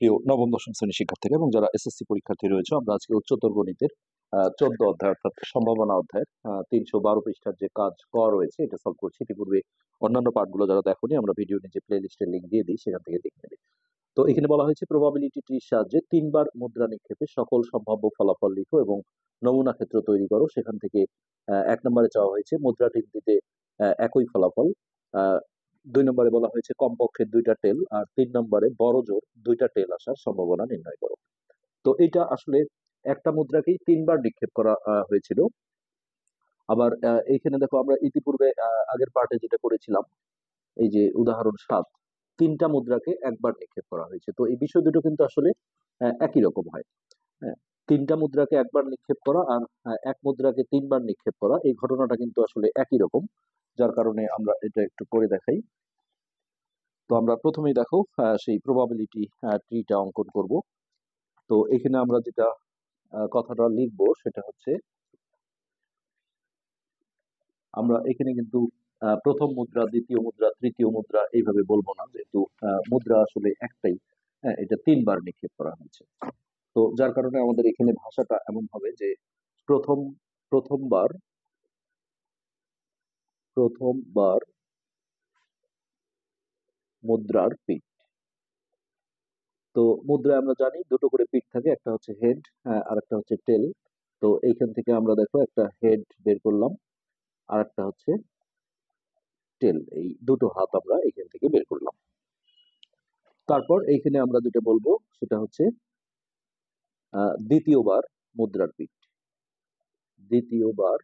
প্রিয় নবম দশম শ্রেণীর শিক্ষার্থীরা এবং যারা এসএসসি পরীক্ষার্থী রয়েছে, আমরা আজকে উচ্চতর গণিতের 14 অধ্যায় অর্থাৎ সম্ভাবনা অধ্যায়ের 312 পৃষ্ঠার যে কাজ ক রয়েছে এটা সলভ করছি। ইতিপূর্বে অন্যান্য পার্টগুলো যারা দেখোনি, আমরা ভিডিও নিচে প্লে লিস্টের লিঙ্ক দিয়ে দিই, সেখান থেকে দেখে নেবে। তো এখানে বলা হয়েছে প্রবাবিলিটি ট্রির সাহায্যে 3বার মুদ্রা নিক্ষেপে সকল সম্ভাব্য ফলাফল লিখো এবং নমুনা ক্ষেত্র তৈরি করো। সেখান থেকে 1 নম্বরে চাওয়া হয়েছে মুদ্রা তিনটিতে একই ফলাফল। 2 নম্বরে বলা হয়েছে কমপক্ষে 2টা টেল, আর 3 নম্বরে বড় জোর 2টা টেল আসার সম্ভাবনা নির্ণয় করো। তো এটা আসলে একটা মুদ্রাকেই 3বার নিক্ষেপ করা হয়েছিল। আবার এইখানে দেখো, আমরা ইতিপূর্বে আগের পার্টে যেটা করেছিলাম, এই যে উদাহরণ 7, 3টা মুদ্রাকে একবার নিক্ষেপ করা হয়েছে। তো এই বিষয় দুটো কিন্তু আসলে একই রকম হয়। হ্যাঁ, 3টা মুদ্রাকে একবার নিক্ষেপ করা আর এক মুদ্রাকে 3বার নিক্ষেপ করা, এই ঘটনাটা কিন্তু আসলে একই রকম, যার কারণে আমরা এটা একটু করে দেখাই। তো আমরা প্রথমেই দেখো সেই প্রবাবিলিটি ট্রিটা অঙ্কন করব। তো এখানে আমরা যেটা কথাটা লিখবো সেটা হচ্ছে, আমরা এখানে কিন্তু প্রথম মুদ্রা, দ্বিতীয় মুদ্রা, তৃতীয় মুদ্রা এইভাবে বলবো না, যেহেতু মুদ্রা আসলে একটাই। হ্যাঁ, এটা 3বার নিক্ষেপ করা হয়েছে। তো যার কারণে আমাদের এখানে ভাষাটা এমন হবে যে প্রথম প্রথমবার প্রথমবার মুদ্রার পিঠ। তো মুদ্রায় আমরা জানি দুটো করে পিঠ থাকে, একটা হচ্ছে হেড আর একটা হচ্ছে টেল। তো এইখান থেকে আমরা দেখো একটা হেড বের করলাম, আর একটা হচ্ছে টেল। এই দুটো হাত আমরা এখান থেকে বের করলাম। তারপর এইখানে আমরা যেটা বলবো সেটা হচ্ছে দ্বিতীয়বার মুদ্রার পিঠ। দ্বিতীয়বার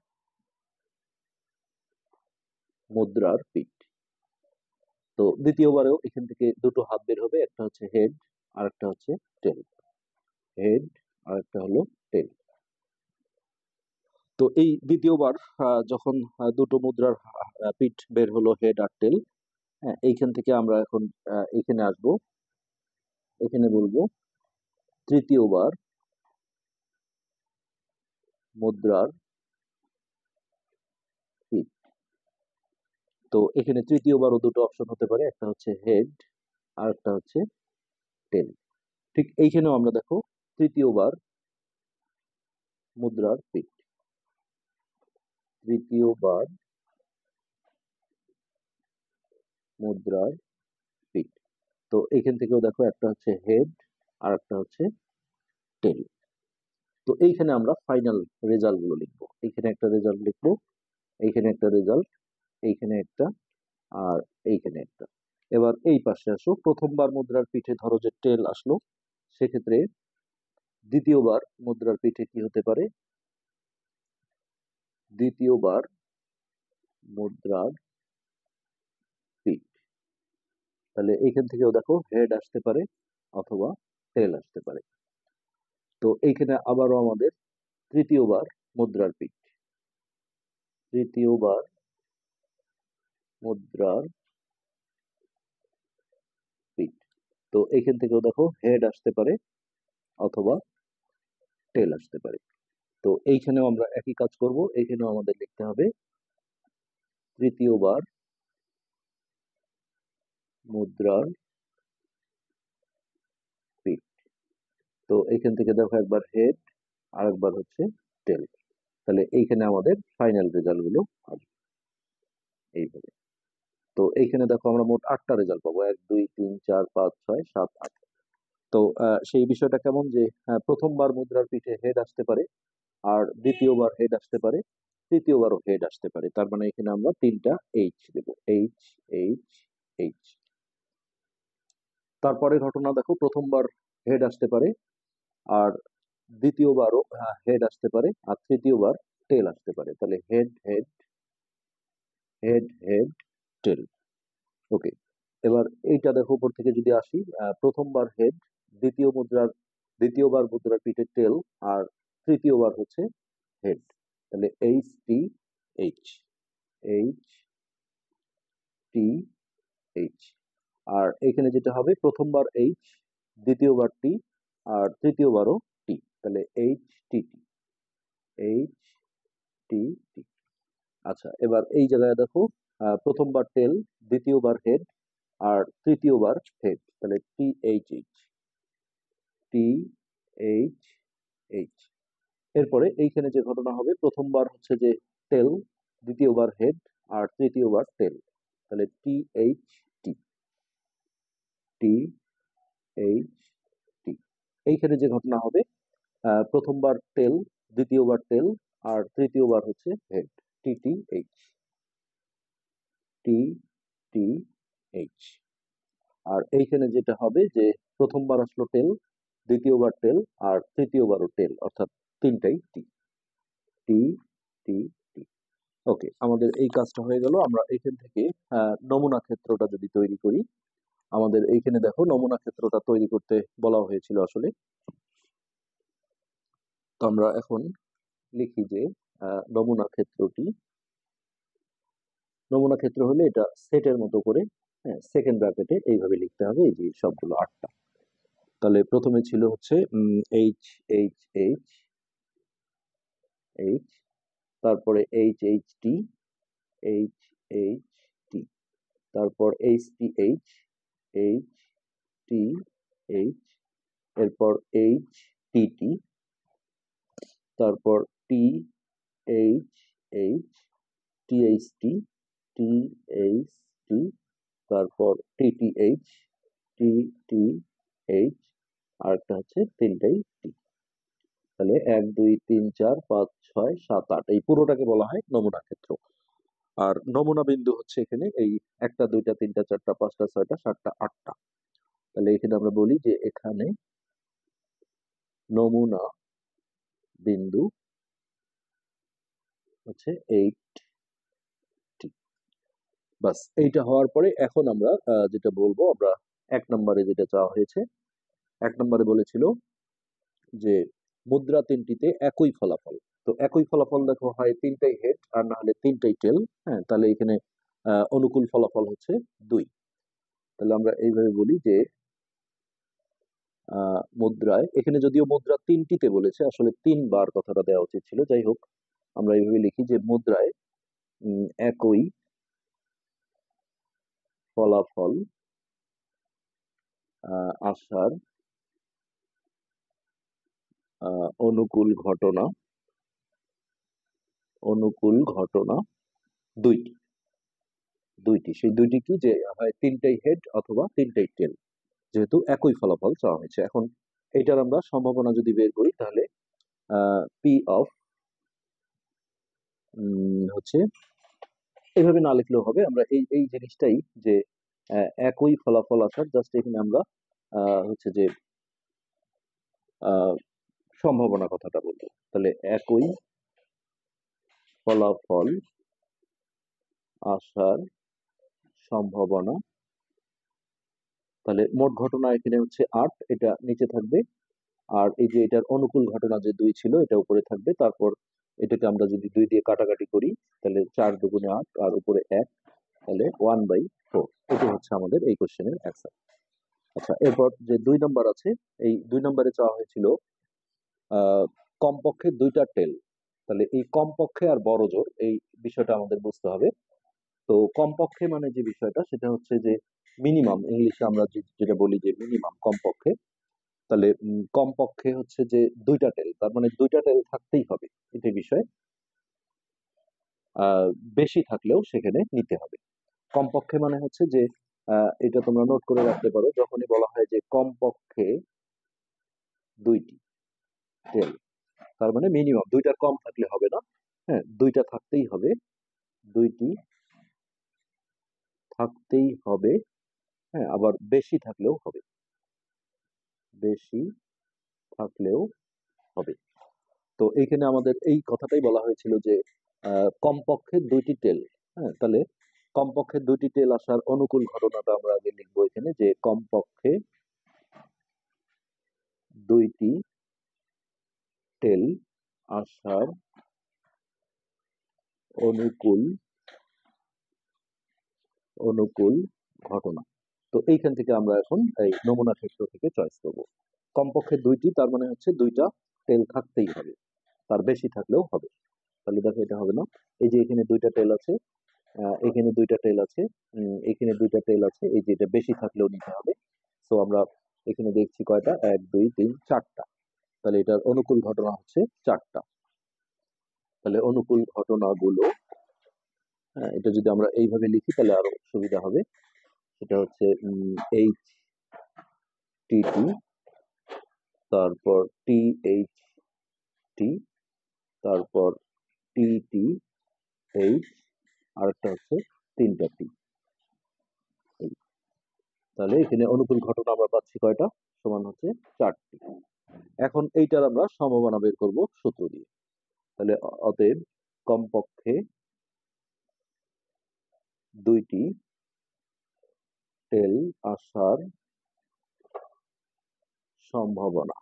মুদ্রার পিঠ। তো দ্বিতীয়বারেও এখান থেকে দুটো হাত বের হবে, একটা হচ্ছে হেড আর একটা হচ্ছে টেল। হেড আর একটা হলো টেল। তো এই দ্বিতীয়বার যখন দুটো মুদ্রার পিঠ বের হলো, হেড আর টেল, হ্যাঁ, এইখান থেকে আমরা এখন এখানে আসবো, এখানে বলবো তৃতীয়বার মুদ্রার পিঠ। তো এখানে তৃতীয়বারও দুটো অপশন হতে পারে, একটা হচ্ছে হেড আর একটা হচ্ছে টেল। ঠিক এইখানেও আমরা দেখো তৃতীয়বার মুদ্রার পিঠ। তৃতীয়বার মুদ্রার পিঠ। তো এখান থেকেও দেখো একটা হচ্ছে হেড আর একটা হচ্ছে টেল। তো এইখানে আমরা ফাইনাল রেজাল্ট গুলো লিখবো। এইখানে একটা রেজাল্ট লিখবো, এইখানে একটা রেজাল্ট, এইখানে একটা, আর এইখানে একটা। এবার এই পাশে আসো, প্রথমবার মুদ্রার পিঠে ধরো যে টেল আসলো, সেক্ষেত্রে দ্বিতীয়বার মুদ্রার পিঠে কি হতে পারে? দ্বিতীয়বার মুদ্রার পিঠ। তাহলে এইখান থেকেও দেখো হেড আসতে পারে অথবা টেল আসতে পারে। তো এইখানে আবারও আমাদের তৃতীয়বার মুদ্রার পিঠ। তৃতীয়বার মুদ্রার পিঠ। তো এইখান থেকেও দেখো হেড আসতে পারে অথবা টেল আসতে পারে। তো এইখানেও আমরা একই কাজ করব, এইখানেও আমাদের লিখতে হবে তৃতীয়বার মুদ্রার পিঠ। তো এইখান থেকে দেখো একবার হেড আর একবার হচ্ছে টেল। তাহলে এইখানে আমাদের ফাইনাল রেজাল্ট গুলো আসবে এইভাবে। তো এইখানে দেখো আমরা মোট 8টা রেজাল্ট পাবো, 1 2 3 4 5 6 7 8। তো সেই বিষয়টা কেমন যে প্রথমবার মুদ্রার পিঠে হেড আসতে পারে, আর দ্বিতীয়বার হেড আসতে পারে, তৃতীয়বারও হেড আসতে পারে। তার মানে এখানে আমরা 3টা এইচ দেবো, এইচ এইচ এইচ। তারপরে ঘটনা দেখো, প্রথমবার হেড আসতে পারে, আর দ্বিতীয়বারও হেড আসতে পারে, আর তৃতীয়বার টেল আসতে পারে। তাহলে head head head head tail. Okay, এবার এইটা দেখো উপর থেকে যদি আসি, প্রথমবার হেড, দ্বিতীয়বার মুদ্রার পিঠে টেল, আর তৃতীয়বার হচ্ছে হেড। তাহলে H T H, H T H. আর এখানে যেটা হবে, প্রথমবার এইচ, দ্বিতীয়বার টি, আর তৃতীয়বারও টি। তাহলে H T T, H T টি। আচ্ছা, এবার এই জায়গায় দেখো প্রথমবার টেল, দ্বিতীয়বার হেড, আর তৃতীয়বার হেড। তাহলে টি H H, T H H. এরপরে এইখানে যে ঘটনা হবে, প্রথমবার হচ্ছে যে টেল, দ্বিতীয়বার হেড, আর তৃতীয়বার টেল। তাহলে টি এইচ টি, টি এইচ টি। এইখানে যে ঘটনা হবে, প্রথমবার টেল, দ্বিতীয়বার টেল, আর তৃতীয়বার হচ্ছে হেড, টি T H, T T H. আর এইখানে যেটা হবে যে প্রথমবার আসলো টেল, দ্বিতীয়বার টেল, আর তৃতীয়বারও টেল, অর্থাৎ তিনটাই টি, টি টি টি। ওকে, আমাদের এই কাজটা হয়ে গেল। আমরা এখান থেকে নমুনা ক্ষেত্রটা যদি তৈরি করি, আমাদের এইখানে দেখো নমুনা ক্ষেত্রটা তৈরি করতে বলা হয়েছিল আসলে। তো আমরা এখন লিখি যে নমুনা ক্ষেত্রটি, নমুনা ক্ষেত্র হলে এটা সেটের মতো করে, হ্যাঁ, সেকেন্ড ব্র্যাকেটে এইভাবে লিখতে হবে, এই যে সবগুলো 8টা। তাহলে প্রথমে ছিল হচ্ছে এইচ এইচ এইচ এইচ, তারপরে H H T, H H T, তারপর H T H, H T H, এরপর এইচ টি টি, তারপর T H H, T H T, T H T, তারপর T T H, T T H, আর একটা হচ্ছে তিনটাই টি। তাহলে 1 2 3 4 5 6 7 8, এই পুরোটাকে বলা হয় নমুনা ক্ষেত্র। আর নমুনা বিন্দু হচ্ছে এখানে এই 1টা 2টা 3টা 4টা 5টা 6টা 7টা 8টা। তাহলে এখানে আমরা বলি যে এখানে নমুনা বিন্দু হচ্ছে 8টি। বাস, এইটা হওয়ার পরে এখন আমরা যেটা বলবো, আমরা 1 নম্বরে যেটা চাওয়া হয়েছে, 1 নম্বরে বলেছিল যে মুদ্রা তিনটিতে একই ফলাফল। তো একই ফলাফল দেখো, হয় তিনটাই হেড আর না হলে তিনটাই টেল। হ্যাঁ, তাহলে এখানে অনুকূল ফলাফল হচ্ছে 2। তাহলে আমরা এইভাবে বলি যে মুদ্রায়, এখানে যদিও মুদ্রা তিনটিতে বলেছে, আসলে 3বার কথাটা দেওয়া উচিত ছিল, যাই হোক আমরা এইভাবে লিখি যে মুদ্রায় একই ফলাফল আসার অনুকূল ঘটনা, অনুকূল ঘটনা দুইটি, দুইটি। সেই দুইটি কি, যে হয় তিনটাই হেড অথবা তিনটাই টেল, যেহেতু একই ফলাফল চাওয়া হয়েছে। এখন এইটার আমরা সম্ভাবনা যদি বের করি, তাহলে পি অফ হচ্ছে, এইভাবে না লিখলেও হবে, আমরা এই এই জিনিসটাই যে একই ফলাফল আসার, জাস্ট এখানে আমরা হচ্ছে যে সম্ভাবনা কথাটা বলবো। তাহলে একই ফলাফল আসার সম্ভাবনা, তাহলে মোট ঘটনা এখানে হচ্ছে 8, এটা নিচে থাকবে। আর এই যে এটার অনুকূল ঘটনা যে 2 ছিল, এটা উপরে থাকবে। তারপর এটাকে আমরা যদি 2 দিয়ে কাটাকাটি করি, তাহলে 4 দুগুণে 8, আর উপরে 1, তাহলে 1/4। এটি হচ্ছে আমাদের এই কোশ্চেনের অ্যান্সার। আচ্ছা, এরপর যে 2 নম্বর আছে, এই 2 নম্বরে চাওয়া হয়েছিল কমপক্ষে 2টা টেল। তাহলে এই কমপক্ষে আর বড় জোর, এই বিষয়টা আমাদের বুঝতে হবে। তো কমপক্ষে মানে যে বিষয়টা, সেটা হচ্ছে যে মিনিমাম, ইংলিশে আমরা যেটা বলি যে মিনিমাম, কমপক্ষে। তাহলে কমপক্ষে হচ্ছে যে 2টা টেল, তার মানে 2টা টেল থাকতেই হবে, এটাই বিষয়। আহ বেশি থাকলেও সেখানে নিতে হবে। কমপক্ষে মানে হচ্ছে যে এটা তোমরা নোট করে রাখতে পারো, যখনই বলা হয় যে কমপক্ষে 2টি টেল, তার মানে মিনিমাম 2টার কম থাকলে হবে না। হ্যাঁ, 2টা থাকতেই হবে, 2টি থাকতেই হবে। হ্যাঁ, আবার বেশি থাকলেও হবে, বেশি থাকলেও হবে। তো এইখানে আমাদের এই কথাটাই বলা হয়েছিল যে কমপক্ষে 2টি টেল। হ্যাঁ, তাহলে কমপক্ষে 2টি টেল আসার অনুকূল ঘটনাটা আমরা আগে লিখবো এখানে, যে কমপক্ষে 2টি টেল আসার অনুকূল, অনুকূল ঘটনা। তো এইখান থেকে আমরা এখন এই নমুনা ক্ষেত্র থেকে চয়েস করব। কমপক্ষে 2টি, তার মানে হচ্ছে 2টা টেল থাকতেই হবে, তার বেশি থাকলেও হবে। তাহলে দেখো এটা হবে না, এই যে এখানে 2টা টেল আছে, এখানে 2টা টেল আছে, এখানে 2টা টেল আছে, এই যে এটা বেশি থাকলেও নিতে হবে। তো আমরা এখানে দেখছি কয়টা, 1 2 3 4টা। তাহলে এটার অনুকূল ঘটনা হচ্ছে 4টা। তাহলে অনুকূল ঘটনাগুলো, হ্যাঁ, এটা যদি আমরা এইভাবে লিখি তাহলে আরো সুবিধা হবে। সেটা হচ্ছে এইচ টি টি, তারপর টি এইচ টি, তারপর টি টি এইচ, আরেকটা হচ্ছে 3টা টি। তাহলে এখানে অনুকূল ঘটনা আমরা পাচ্ছি কয়টা, সমান হচ্ছে 4টি। এখন এইটার আমরা সম্ভাবনা বের করব সূত্র দিয়ে। তাহলে অতএব কমপক্ষে 2টি টেল আসার সম্ভাবনা।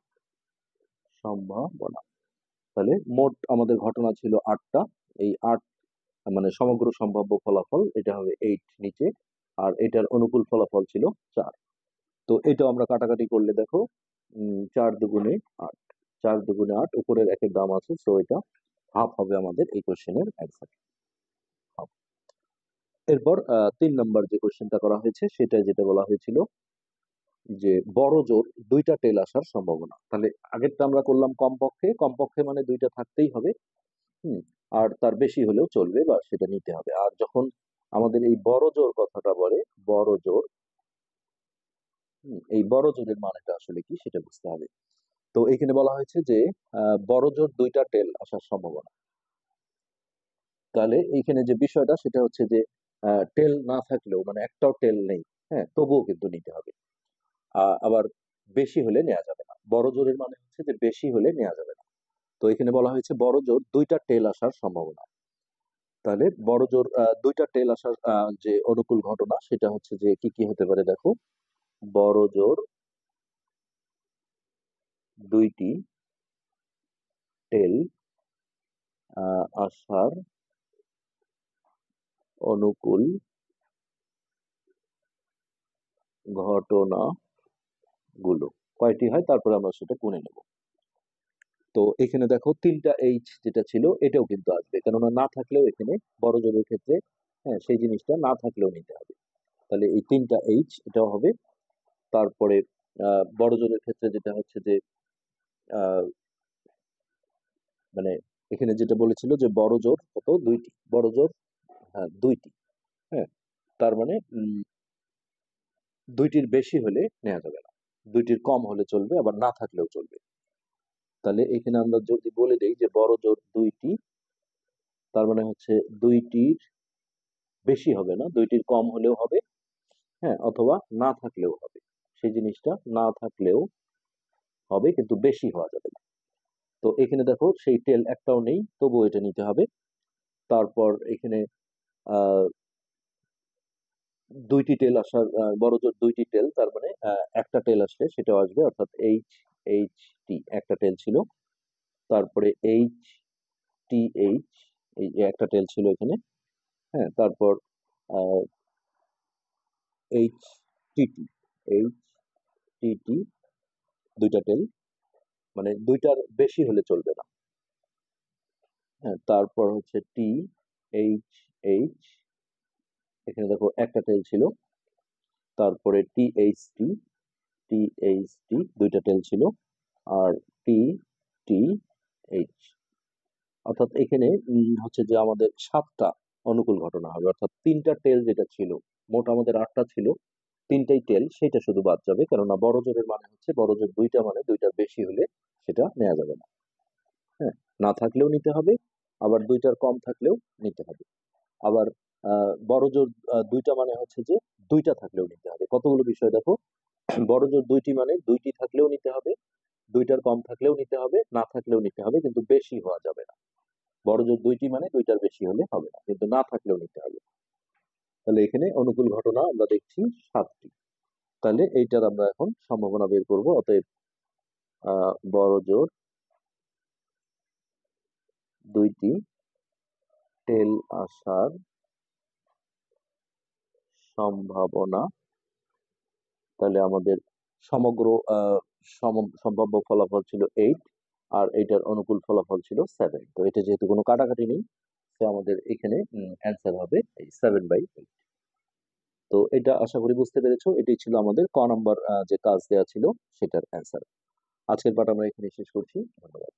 সম্ভাবনা তাহলে মোট আমাদের ঘটনা ছিল 8টা। এই 8 মানে সমগ্র সম্ভাব্য ফলাফল, এটা হবে 8 নিচে, আর এটার অনুকূল ফলাফল ছিল 4। তো এটাও আমরা কাটাকাটি করলে দেখো 4 দুগুণে 8, 4 দুগুণে 8, উপরের একের দাম আছে, সো এটা হাফ হবে আমাদের এই কোশ্চেনের অ্যান্সার। এরপর 3 নম্বর যে কোশ্চেনটা করা হয়েছে সেটা যেটা বলা হয়েছিল যে বড় জোর 2টা টেল আসার সম্ভাবনা। তাহলে আগেরটা আমরা করলাম কমপক্ষে, কমপক্ষে মানে 2টা থাকতেই হবে, হুম, আর তার বেশি হলেও চলবে বা সেটা নিতে হবে। আর যখন আমাদের এই বড় জোর কথাটা বলে, বড় জোর, এই বড় জোরের মানেটা আসলে কি সেটা বুঝতে হবে। তো এখানে বলা হয়েছে যে বড় জোর 2টা টেল আসার সম্ভাবনা। তাহলে এইখানে যে বিষয়টা সেটা হচ্ছে যে টেল না থাকলেও, মানে একটাও টেল নেই, হ্যাঁ, তবুও কিন্তু নিতে হবে। আবার বেশি হলে নেওয়া যাবে না। বড় জোরের মানে হচ্ছে যে বেশি হলে নেওয়া যাবে না। তো এখানে বলা হয়েছে বড় জোর 2টা টেল আসার সম্ভাবনা। তাহলে বড় জোর 2টা টেল আসার যে অনুকূল ঘটনা সেটা হচ্ছে যে কি কি হতে পারে দেখো। বড় জোর 2টি টেল আসার অনুকূল ঘটনাগুলো কয়টি হয় তারপরে আমরা সেটা গুনে নেব। তো এখানে দেখো 3টা এইচ যেটা ছিল এটাও কিন্তু আসবে, কেননা না থাকলেও এখানে বড় জোরের ক্ষেত্রে, হ্যাঁ, সেই জিনিসটা না থাকলেও নিতে হবে। তাহলে এই 3টা এইচ এটাও হবে। তারপরে বড় জোরের ক্ষেত্রে যেটা হচ্ছে যে আহ, মানে এখানে যেটা বলেছিল যে বড় জোর কত, 2টি বড় জোর, হ্যাঁ 2টি, হ্যাঁ, তার মানে 2টির বেশি হলে নেওয়া যাবে না, 2টির কম হলে চলবে, আবার না থাকলেও চলবে। তাহলে এখানে আমরা যদি বলে দেই যে বড় জোর 2টি, তার মানে হচ্ছে 2টির বেশি হবে না, 2টির কম হলেও হবে, হ্যাঁ, অথবা না থাকলেও হবে। সেই জিনিসটা না থাকলেও হবে, কিন্তু বেশি হওয়া যাবে না। তো এখানে দেখো সেই টেল একটাও নেই, তবুও এটা নিতে হবে। তারপর এখানে আহ 2টি টেল আসার, বড় জোর 2টি টেল, তার মানে একটা টেল আসলে সেটাও আসবে, অর্থাৎ এইচ এইচ টি একটা টেল ছিল। তারপরে এইচ টি এইচ, এই যে একটা টেল ছিল এখানে, হ্যাঁ, তারপর H T T, H T টি 2টা টেল, মানে 2টার বেশি হলে চলবে না, হ্যাঁ। তারপর হচ্ছে টি এইচ এইচ, এখানে দেখো একটা টেল ছিল। তারপরে টি এইচ টি, টি এইচ টি 2টা টেল ছিল। আর টি টি এইচ, অর্থাৎ এখানে হচ্ছে যে আমাদের 7টা অনুকূল ঘটনা হবে, অর্থাৎ 3টা টেল যেটা ছিল, মোট আমাদের 8টা ছিল, 3টাই টেল, সেটা শুধু বাদ যাবে, কেননা বড় জোরের মানে হচ্ছে বড় জোর 2টা, মানে 2টার বেশি হলে সেটা নেওয়া যাবে না, হ্যাঁ, না থাকলেও নিতে হবে, আবার 2টার কম থাকলেও নিতে হবে। আবার বড় জোর 2টা মানে হচ্ছে যে 2টা থাকলেও নিতে হবে। কতগুলো বিষয় দেখো, বড় জোর 2টি মানে 2টি থাকলেও নিতে হবে, 2টার কম থাকলেও নিতে হবে, না থাকলেও নিতে হবে, কিন্তু বেশি হওয়া যাবে না। বড় জোর 2টি মানে 2টার বেশি হলে হবে না, কিন্তু না থাকলেও নিতে হবে। তাহলে এখানে অনুকূল ঘটনা আমরা দেখছি 7টি। তাহলে এইটার আমরা এখন সম্ভাবনা বের করব। অতএব বড় জোর 2টি টেল আসার সম্ভাবনা, তাহলে আমাদের সমগ্র সম্ভাব্য ফলাফল ছিল 8, আর এটার অনুকূল ফলাফল ছিল 7। তো এটা যেহেতু কোনো কাটাকাটি নেই, তো আমাদের এখানে অ্যান্সার হবে এই 7/8। তো এটা আশা করি বুঝতে পেরেছো। এটাই ছিল আমাদের ক নাম্বার যে কাজ দেওয়া ছিল সেটার অ্যান্সার। আজকের পাঠ আমরা এখানে শেষ করছি। ধন্যবাদ।